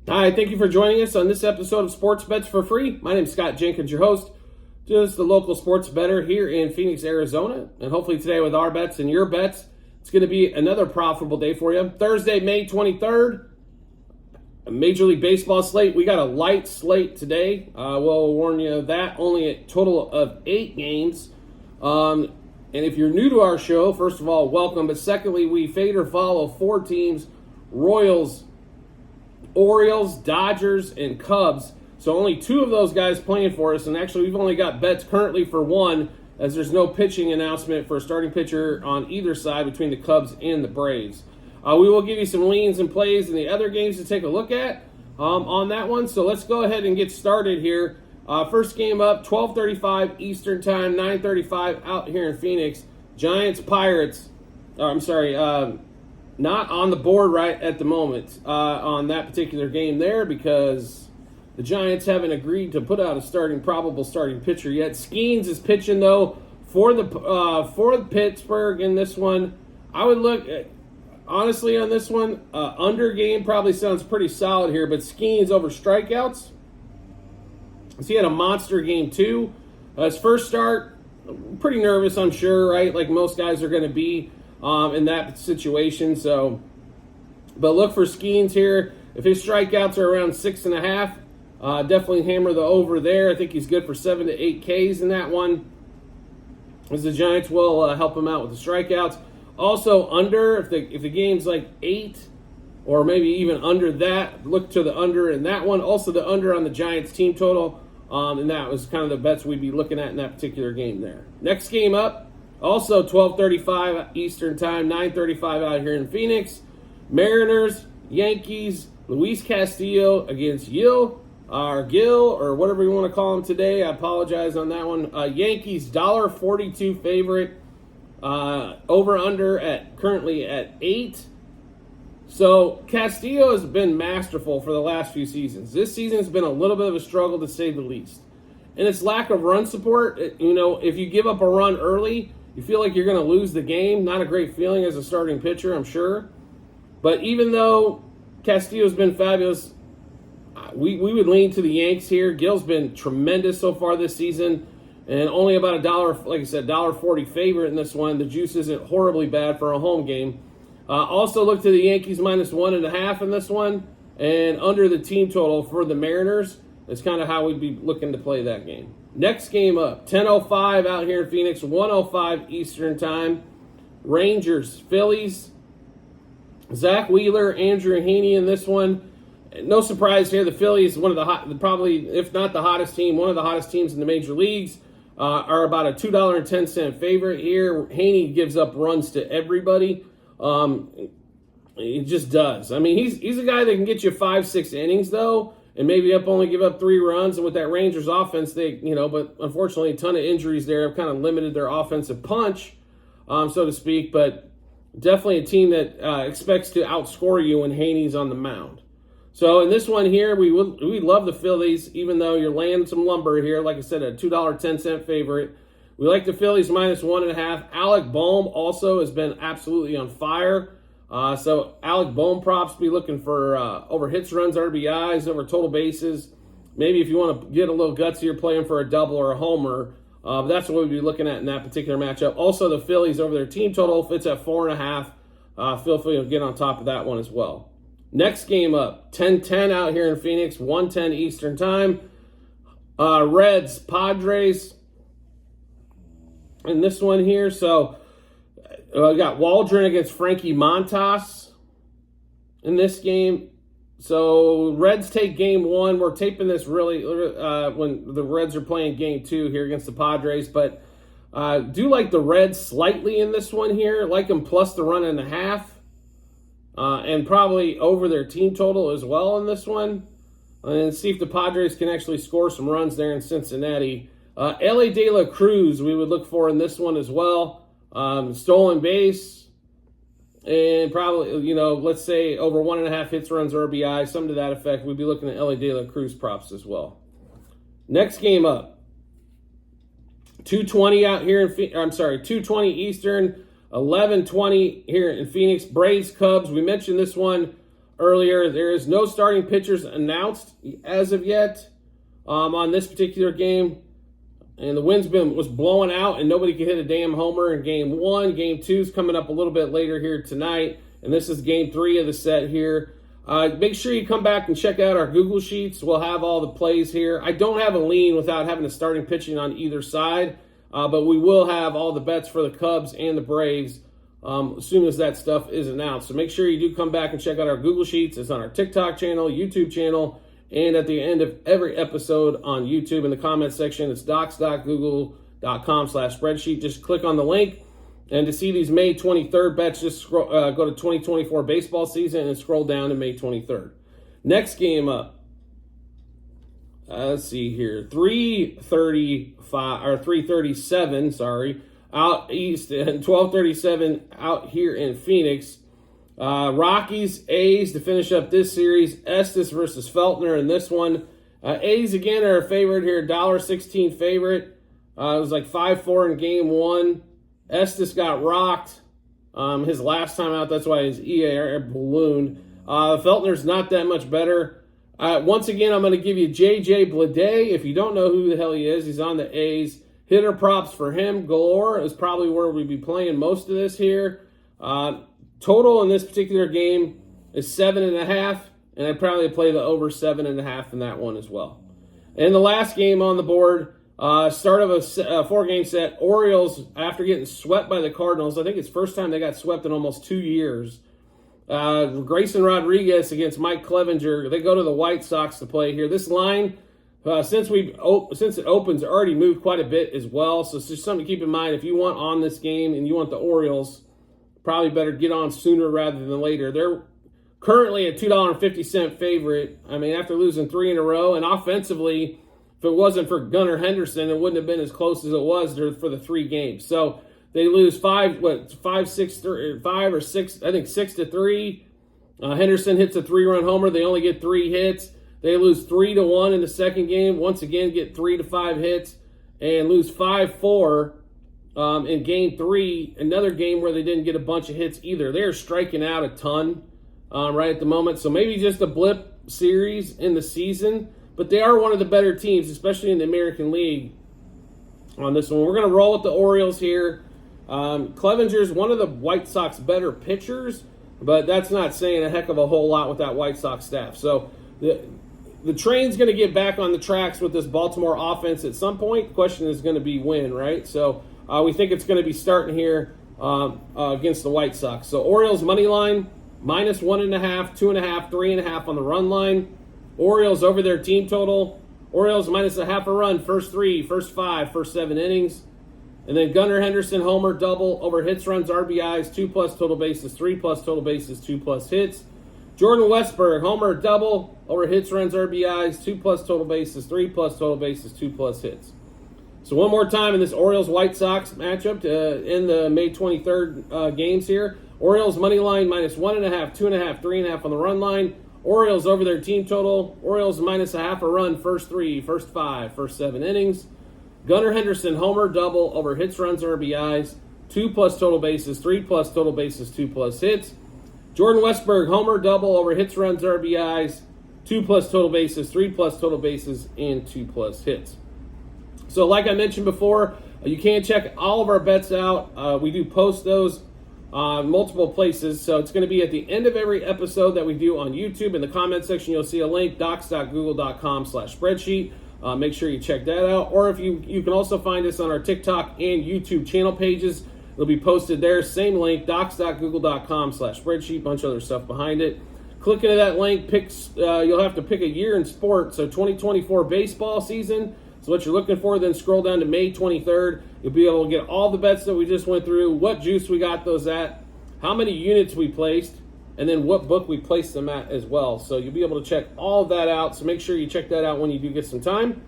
Hi, thank you for joining us on this episode of Sports Bets for Free. My name is Scott Jenkins, your host, just the local sports bettor here in Phoenix, Arizona. And hopefully today with our bets and your bets, it's going to be another profitable day for you. Thursday, May 23rd, a Major League Baseball slate. We got a light slate today. We'll warn you of that. Only a total of 8 games. And if you're new to our show, first of all, welcome. But secondly, we fade or follow 4 teams: Royals, Orioles, Dodgers, and Cubs. So only 2 of those guys playing for us, and actually we've only got bets currently for 1, as there's no pitching announcement for a starting pitcher on either side between the Cubs and the Braves. We will give you some leans and plays in the other games to take a look at on that one. So let's go ahead and get started here. First game up, 12:35 Eastern Time, 9:35 out here in Phoenix. Giants, Pirates. Not on the board right at the moment on that particular game there, because the Giants haven't agreed to put out a probable starting pitcher yet. Skeens is pitching though for the Pittsburgh in this one. I would look at, honestly, on this one, under game probably sounds pretty solid here, but Skeens over strikeouts. So he had a monster game too. His first start, pretty nervous, I'm sure, right? Like most guys are going to be in that situation. So, but look for Skeens here. If his strikeouts are around 6.5, definitely hammer the over there. I think he's good for 7 to 8 Ks in that one, as the Giants will help him out with the strikeouts. Also under, if the game's like 8 or maybe even under that, look to the under in that one. Also the under on the Giants team total, and that was kind of the bets we'd be looking at in that particular game there. Next game up, also 12:35 Eastern Time, 9:35 out here in Phoenix. Mariners, Yankees, Luis Castillo against Gil, or whatever you want to call him today. I apologize on that one. Yankees, $1.42 favorite. Over-under currently at 8. So Castillo has been masterful for the last few seasons. This season has been a little bit of a struggle, to say the least. And its lack of run support, if you give up a run early, you feel like you're going to lose the game. Not a great feeling as a starting pitcher, I'm sure. But even though Castillo's been fabulous, we would lean to the Yanks here. Gil's been tremendous so far this season, and only about $1, like I said, $1.40 favorite in this one. The juice isn't horribly bad for a home game. Also look to the Yankees minus 1.5 in this one, and under the team total for the Mariners. That's kind of how we'd be looking to play that game. Next game up, 10:05 out here in Phoenix, 1:05 Eastern Time. Rangers, Phillies. Zach Wheeler, Andrew Heaney in this one. No surprise here. The Phillies, one of the probably, if not the hottest team, one of the hottest teams in the major leagues, are about a $2.10 favorite here. Heaney gives up runs to everybody. He just does. I mean, he's a guy that can get you 5-6 innings though, and maybe only give up 3 runs. And with that Rangers offense, but unfortunately a ton of injuries there have kind of limited their offensive punch, so to speak. But definitely a team that expects to outscore you when Haney's on the mound. So in this one here, we love the Phillies, even though you're laying some lumber here. Like I said, a $2.10 favorite. We like the Phillies minus 1.5. Alec Bohm also has been absolutely on fire. So Alec Bohm props, be looking for over hits, runs, RBIs, over total bases. Maybe if you want to get a little gutsier, playing for a double or a homer. But that's what we'd be looking at in that particular matchup. Also, the Phillies over their team total, if it's at 4.5, feel free to get on top of that one as well. Next game up, 10:10 out here in Phoenix, 1:10 Eastern Time. Reds, Padres in this one here. So we got Waldron against Frankie Montas in this game. So Reds take game 1. We're taping this really when the Reds are playing game 2 here against the Padres. But do like the Reds slightly in this one here. Like them plus the 1.5. And probably over their team total as well in this one. And see if the Padres can actually score some runs there in Cincinnati. L.A. De La Cruz we would look for in this one as well. Stolen base, and probably, let's say over 1.5 hits, runs, RBI, something to that effect. We'd be looking at L.A. De La Cruz props as well. Next game up, 2:20 out here in 2:20 Eastern, 11:20 here in Phoenix. Braves, Cubs. We mentioned this one earlier, there is no starting pitchers announced as of yet on this particular game. And the wind's was blowing out, and nobody could hit a damn homer in Game 1. Game 2 is coming up a little bit later here tonight, and this is Game 3 of the set here. Make sure you come back and check out our Google Sheets. We'll have all the plays here. I don't have a lean without having a starting pitching on either side, but we will have all the bets for the Cubs and the Braves as soon as that stuff is announced. So make sure you do come back and check out our Google Sheets. It's on our TikTok channel, YouTube channel, and at the end of every episode on YouTube in the comments section, it's docs.google.com/spreadsheet. Just click on the link. And to see these May 23rd bets, just go to 2024 baseball season and scroll down to May 23rd. Next game up. Let's see here. 337, out east, and 12:37 out here in Phoenix. Rockies, A's to finish up this series. Estes versus Feltner in this one. A's again are a favorite here, $1.16 favorite. It was like 5-4 in Game 1. Estes got rocked his last time out. That's why his EAR ballooned. Feltner's not that much better. Once again, I'm going to give you J.J. Bleday. If you don't know who the hell he is, he's on the A's. Hitter props for him galore is probably where we'll be playing most of this here. Total in this particular game is 7.5, and I'd probably play the over 7.5 in that one as well. And the last game on the board, start of a 4-game set, Orioles, after getting swept by the Cardinals, I think it's first time they got swept in almost 2 years. Grayson Rodriguez against Mike Clevenger. They go to the White Sox to play here. This line, since it opens, already moved quite a bit as well. So it's just something to keep in mind. If you want on this game and you want the Orioles, probably better get on sooner rather than later. They're currently a $2.50 favorite. I mean, after losing 3 in a row, and offensively, if it wasn't for Gunnar Henderson, it wouldn't have been as close as it was for the 3 games. So they lose 5 or 6, I think 6-3. Henderson hits a 3-run homer. They only get 3 hits. They lose 3-1 in the second game. Once again, get 3 to 5 hits and lose 5-4 in Game 3. Another game where they didn't get a bunch of hits either. They're striking out a ton right at the moment. So maybe just a blip series in the season. But they are one of the better teams, especially in the American League on this one. We're going to roll with the Orioles here. Clevenger's one of the White Sox better pitchers, but that's not saying a heck of a whole lot with that White Sox staff. So the train's going to get back on the tracks with this Baltimore offense at some point. The question is going to be when, right? So we think it's going to be starting here against the White Sox. So Orioles money line, -1.5, 2.5, 3.5 on the run line. Orioles over their team total. Orioles -0.5 run, first 3, first 5, first 7 innings. And then Gunnar Henderson, homer, double, over hits, runs, RBIs, 2+ total bases, 3+ total bases, 2+ hits. Jordan Westburg, homer, double, over hits, runs, RBIs, 2+ total bases, 3+ total bases, 2+ hits. So one more time in this Orioles-White Sox matchup in the May 23rd games here. Orioles money line -1.5, 2.5, 3.5 on the run line. Orioles over their team total. Orioles -0.5 run, first 3, first 5, first 7 innings. Gunnar Henderson, homer, double, over hits, runs, RBIs, 2+ total bases, 3+ total bases, 2+ hits. Jordan Westburg, homer, double, over hits, runs, RBIs, 2+ total bases, 3+ total bases, and 2+ hits. So like I mentioned before, you can check all of our bets out. We do post those multiple places. So it's going to be at the end of every episode that we do on YouTube. In the comment section, you'll see a link, docs.google.com/spreadsheet. Make sure you check that out. Or if you can also find us on our TikTok and YouTube channel pages. It'll be posted there. Same link, docs.google.com/spreadsheet. Bunch of other stuff behind it. Click into that link. You'll have to pick a year in sport. So 2024 baseball season is what you're looking for. Then scroll down to May 23rd. You'll be able to get all the bets that we just went through, what juice we got those at, how many units we placed, and then what book we placed them at as well. So you'll be able to check all of that out. So make sure you check that out when you do get some time.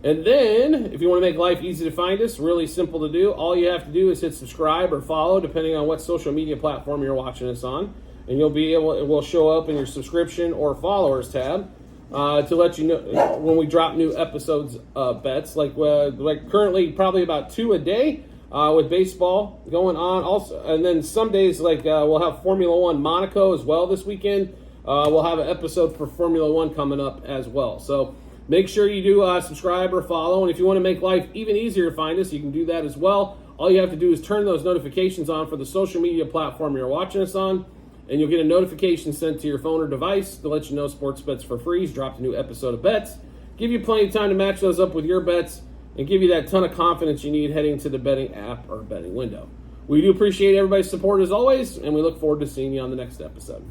And then, if you want to make life easy to find us, really simple to do. All you have to do is hit subscribe or follow, depending on what social media platform you're watching us on. And it will show up in your subscription or followers tab to let you know when we drop new episodes of bets. Like currently, probably about 2 a day with baseball going on. Also, and then some days, we'll have Formula One Monaco as well this weekend. we'll have an episode for Formula One coming up as well. So make sure you do subscribe or follow. And if you want to make life even easier to find us, you can do that as well. All you have to do is turn those notifications on for the social media platform you're watching us on, and you'll get a notification sent to your phone or device to let you know Sports Bets for Free's dropped a new episode of bets. Give you plenty of time to match those up with your bets and give you that ton of confidence you need heading to the betting app or betting window. We do appreciate everybody's support as always, and we look forward to seeing you on the next episode.